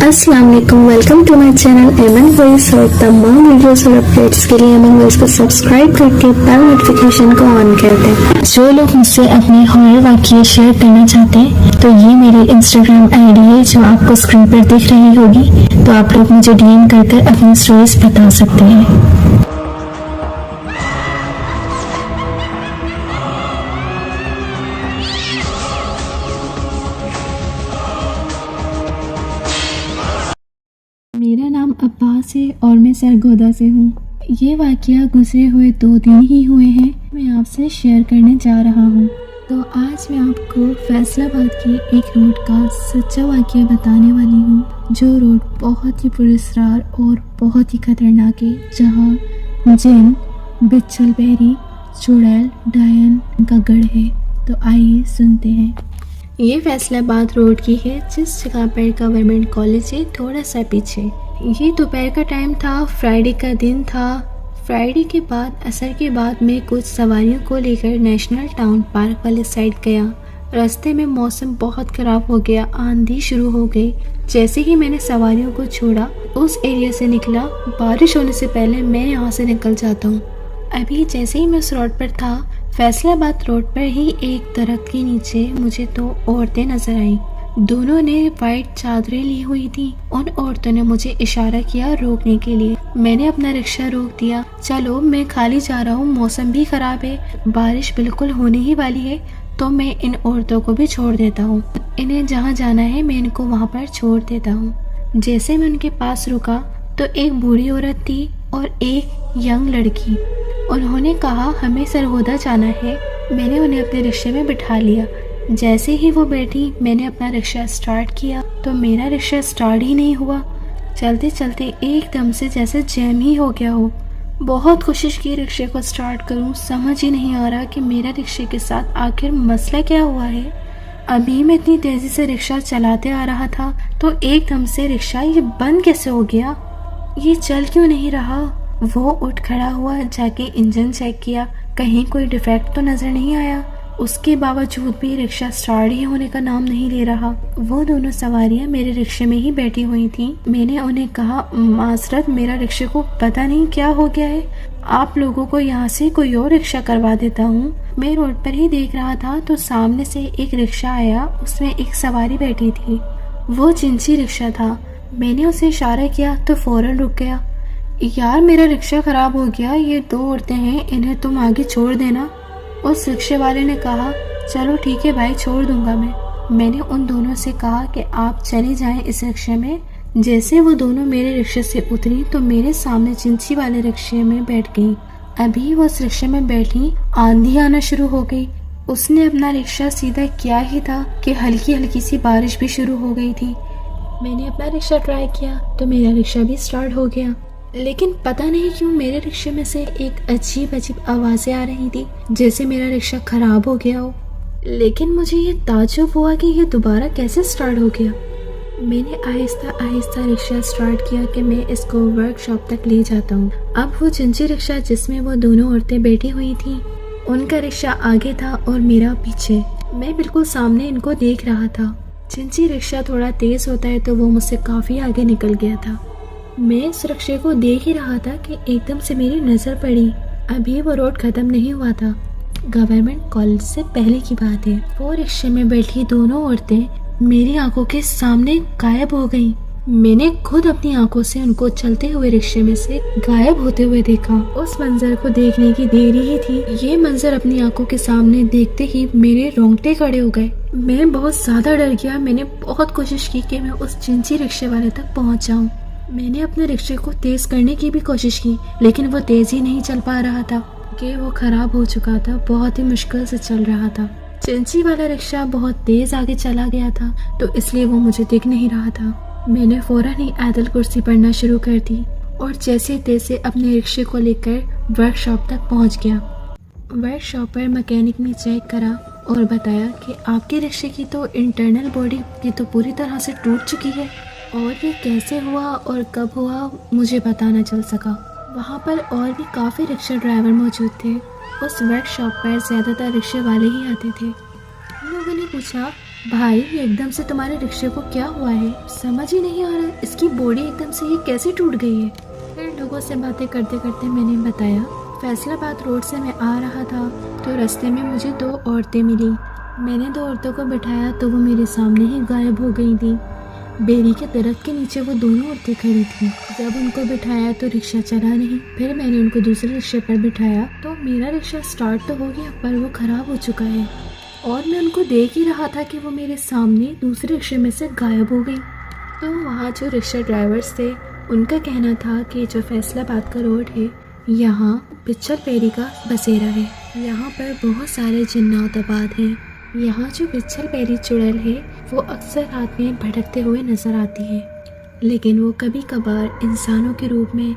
अस्सलाम वालेकुम, welcome to my channel एमन वॉइस। और तमाम वीडियोस और अपडेट्स के लिए एमन वॉइस को सब्सक्राइब करके बेल नोटिफिकेशन को ऑन कर दें। जो लोग मुझसे अपने हॉरर वाक़ये शेयर करना चाहते हैं तो ये मेरी इंस्टाग्राम आईडी है जो आपको स्क्रीन पर दिख रही होगी, तो आप लोग मुझे डीएम कर अपनी स्टोरीज बता सकते हैं। मेरा नाम अब्बास है और मैं सरगोदा से हूँ। ये वाक़या गुजरे हुए 2 दिन ही हुए हैं, मैं आपसे शेयर करने जा रहा हूँ। तो आज मैं आपको फैसलाबाद की एक रोड का सच्चा वाक़या बताने वाली हूँ, जो रोड बहुत ही पुरस्कार और बहुत ही खतरनाक है, जहाँ जिन, बिच्छल बहरी, चुड़ैल, डायन का गढ़ है। तो आइए सुनते हैं। ये फैसलाबाद रोड की है, जिस जगह पर गवर्नमेंट कॉलेज है थोड़ा सा पीछे। ये दोपहर का टाइम था, फ्राइडे का दिन था। फ्राइडे के बाद असर के बाद मैं कुछ सवारियों को लेकर नेशनल टाउन पार्क वाले साइड गया। रास्ते में मौसम बहुत ख़राब हो गया, आंधी शुरू हो गई। जैसे ही मैंने सवारियों को छोड़ा, उस एरिया से निकला, बारिश होने से पहले मैं यहाँ से निकल जाता हूँ। अभी जैसे ही मैं उस रोड पर था, फैसलाबाद रोड पर ही एक दरख्त के नीचे मुझे 2 औरतें नजर आईं। दोनों ने वाइट चादरें ली हुई थी। उन औरतों ने मुझे इशारा किया रोकने के लिए। मैंने अपना रिक्शा रोक दिया। चलो, मैं खाली जा रहा हूँ, मौसम भी खराब है, बारिश बिल्कुल होने ही वाली है, तो मैं इन औरतों को भी छोड़ देता हूँ। इन्हें जहाँ जाना है मैं इनको वहाँ पर छोड़ देता हूँ। जैसे मैं उनके पास रुका तो एक बूढ़ी औरत थी और एक यंग लड़की। उन्होंने कहा हमें सरगोदा जाना है। मैंने उन्हें अपने रिक्शे में बिठा लिया। जैसे ही वो बैठी, मैंने अपना रिक्शा स्टार्ट किया तो मेरा रिक्शा स्टार्ट ही नहीं हुआ। चलते चलते एकदम से जैसे जैम ही हो गया हो। बहुत कोशिश की रिक्शे को स्टार्ट करूं, समझ ही नहीं आ रहा कि मेरा रिक्शे के साथ आखिर मसला क्या हुआ है। अभी मैं इतनी तेज़ी से रिक्शा चलाते आ रहा था तो एकदम से रिक्शा ये बंद कैसे हो गया, ये चल क्यों नहीं रहा। वो उठ खड़ा हुआ, जाके इंजन चेक किया, कहीं कोई डिफेक्ट तो नज़र नहीं आया। उसके बावजूद भी रिक्शा स्टार्ट ही होने का नाम नहीं ले रहा। वो दोनों सवारियां मेरे रिक्शे में ही बैठी हुई थीं। मैंने उन्हें कहा, माजरत, मेरा रिक्शे को पता नहीं क्या हो गया है, आप लोगों को यहाँ से कोई और रिक्शा करवा देता हूँ। मैं रोड पर ही देख रहा था तो सामने से एक रिक्शा आया, उसमें एक सवारी बैठी थी। वो जिनसी रिक्शा था। मैंने उसे इशारा किया तो फौरन रुक गया। यार, मेरा रिक्शा खराब हो गया, ये 2 औरतें हैं, इन्हें तुम आगे छोड़ देना। उस रिक्शे वाले ने कहा, चलो ठीक है भाई, छोड़ दूंगा मैं। मैंने उन दोनों से कहा कि आप चले जाएं इस रिक्शे में। जैसे वो दोनों मेरे रिक्शे से उतरी तो मेरे सामने जिंसी वाले रिक्शे में बैठ गई। अभी वो उस रिक्शे में बैठी, आंधी आना शुरू हो गई। उसने अपना रिक्शा सीधा किया ही था कि हल्की हल्की सी बारिश भी शुरू हो गई थी। मैंने अपना रिक्शा ट्राई किया तो मेरा रिक्शा भी स्टार्ट हो गया, लेकिन पता नहीं क्यों मेरे रिक्शे में से एक अजीब अजीब आवाज़ें आ रही थी, जैसे मेरा रिक्शा खराब हो गया हो। लेकिन मुझे ये ताज्जुब हुआ कि ये दोबारा कैसे स्टार्ट हो गया। मैंने आहिस्ता आहिस्ता रिक्शा स्टार्ट किया कि मैं इसको वर्कशॉप तक ले जाता हूँ। अब वो जिंसी रिक्शा जिसमें वो दोनों औरतें बैठी हुई थी, उनका रिक्शा आगे था और मेरा पीछे। मैं बिल्कुल सामने इनको देख रहा था। जिंसी रिक्शा थोड़ा तेज़ होता है तो वो मुझसे काफ़ी आगे निकल गया था। मैं इस रिक्शे को देख ही रहा था कि एकदम से मेरी नज़र पड़ी। अभी वो रोड ख़त्म नहीं हुआ था, गवर्नमेंट कॉलेज से पहले की बात है। वो रिक्शे में बैठी दोनों औरतें मेरी आंखों के सामने गायब हो गईं। मैंने खुद अपनी आंखों से उनको चलते हुए रिक्शे में से गायब होते हुए देखा। उस मंजर को देखने की देरी ही थी। ये मंजर अपनी आंखों के सामने देखते ही मेरे रोंगटे खड़े हो गए। मैं बहुत ज़्यादा डर गया। मैंने बहुत कोशिश की कि मैं उस जिंसी रिक्शे वाले तक पहुँच जाऊँ। मैंने अपने रिक्शे को तेज़ करने की भी कोशिश की, लेकिन वो तेज़ ही नहीं चल पा रहा था कि वो ख़राब हो चुका था, बहुत ही मुश्किल से चल रहा था। जिंसी वाला रिक्शा बहुत तेज़ आगे चला गया था तो इसलिए वो मुझे दिख नहीं रहा था। मैंने फ़ौरन ही आयतल कुर्सी पढ़ना शुरू कर दी और जैसे तैसे अपने रिक्शे को लेकर वर्कशॉप तक पहुंच गया। वर्कशॉप पर मैकेनिक ने चेक करा और बताया कि आपके रिक्शे की तो इंटरनल बॉडी की तो पूरी तरह से टूट चुकी है, और ये कैसे हुआ और कब हुआ मुझे पता न चल सका। वहाँ पर और भी काफ़ी रिक्शा ड्राइवर मौजूद थे। उस वर्कशॉप पर ज़्यादातर रिक्शे वाले ही आते थे। उन लोगों ने पूछा, भाई ये एकदम से तुम्हारे रिक्शे को क्या हुआ है, समझ ही नहीं आ रहा, इसकी बॉडी एकदम से ये कैसे टूट गई है। फिर लोगों से बातें करते करते मैंने बताया, फैसलाबाद रोड से मैं आ रहा था तो रास्ते में मुझे 2 औरतें मिली। मैंने 2 औरतों को बिठाया तो वो मेरे सामने ही गायब हो गई थी। बेरी के दरख्त के नीचे वो दोनों औरतें खड़ी थी। जब उनको बिठाया तो रिक्शा चला नहीं। फिर मैंने उनको दूसरे रिक्शे पर बिठाया तो मेरा रिक्शा स्टार्ट तो हो गया पर वो खराब हो चुका है और मैं उनको देख ही रहा था कि वो मेरे सामने दूसरे रिक्शे में से गायब हो गई। तो वहाँ जो रिक्शा ड्राइवर्स थे उनका कहना था कि जो फैसलाबाद का रोड है यहाँ पिच्चर पेरी का बसेरा है, यहाँ पर बहुत सारे जिन्नात आबाद हैं। यहाँ जो पिच्चर पेरी चुड़ैल है वो अक्सर रात में भटकते हुए नजर आती है, लेकिन वो कभी कभार इंसानों के रूप में,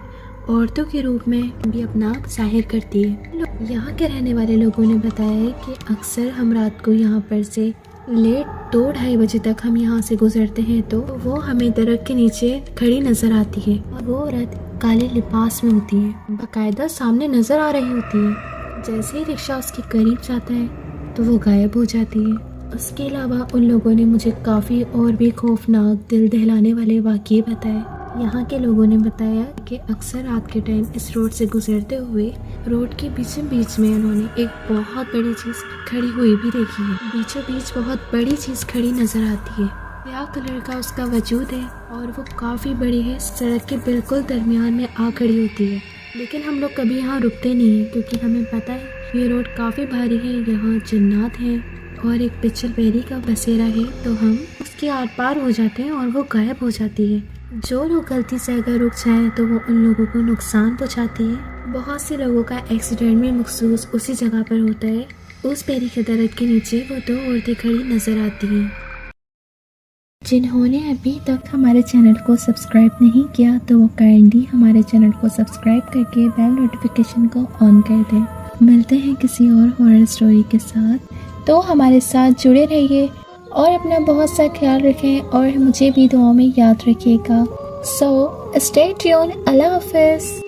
औरतों के रूप में भी अपना आप जाहिर करती है। यहाँ के रहने वाले लोगों ने बताया है कि अक्सर हम रात को यहाँ पर से लेट 2-2:30 बजे तक हम यहाँ से गुजरते हैं तो वो हमें दरख्त के नीचे खड़ी नजर आती है और वो औरत काले लिबास में होती है, बाकायदा सामने नजर आ रही होती है। जैसे ही रिक्शा उसके करीब जाता है तो वो गायब हो जाती है। उसके अलावा उन लोगों ने मुझे काफ़ी और भी खौफनाक, दिल दहलाने वाले वाक़ये बताए। यहाँ के लोगों ने बताया कि अक्सर रात के टाइम इस रोड से गुजरते हुए रोड के बीचों बीच में उन्होंने एक बहुत बड़ी चीज़ खड़ी हुई भी देखी है। बीचों बीच बहुत बड़ी चीज़ खड़ी नज़र आती है, ब्लैक कलर का उसका वजूद है और वो काफ़ी बड़ी है। सड़क के बिल्कुल दरमियान में आ खड़ी होती है, लेकिन हम लोग कभी यहाँ रुकते नहीं हैं क्योंकि हमें पता है ये रोड काफ़ी भारी है, यहाँ जन्नात है और एक पिच्चर पेरी का बसेरा है, तो हम उसके आर पार हो जाते हैं और वो गायब हो जाती है। जो लोग गलती से अगर रुक जाएं तो वो उन लोगों को नुकसान पहुंचाती है। बहुत से लोगों का एक्सीडेंट भी मखसूस उसी जगह पर होता है। उस पेरी के दरख्त के नीचे वो 2 औरतें खड़ी नजर आती हैं। जिन्होंने अभी तक हमारे चैनल को सब्सक्राइब नहीं किया तो वो काइंडली हमारे चैनल को सब्सक्राइब करके बेल नोटिफिकेशन को ऑन कर दें। मिलते हैं किसी और हॉरर स्टोरी के साथ, तो हमारे साथ जुड़े रहिए और अपना बहुत सा ख्याल रखें और मुझे भी दुआओं में याद रखिएगा। So stay tune. अल्लाह हाफिज़।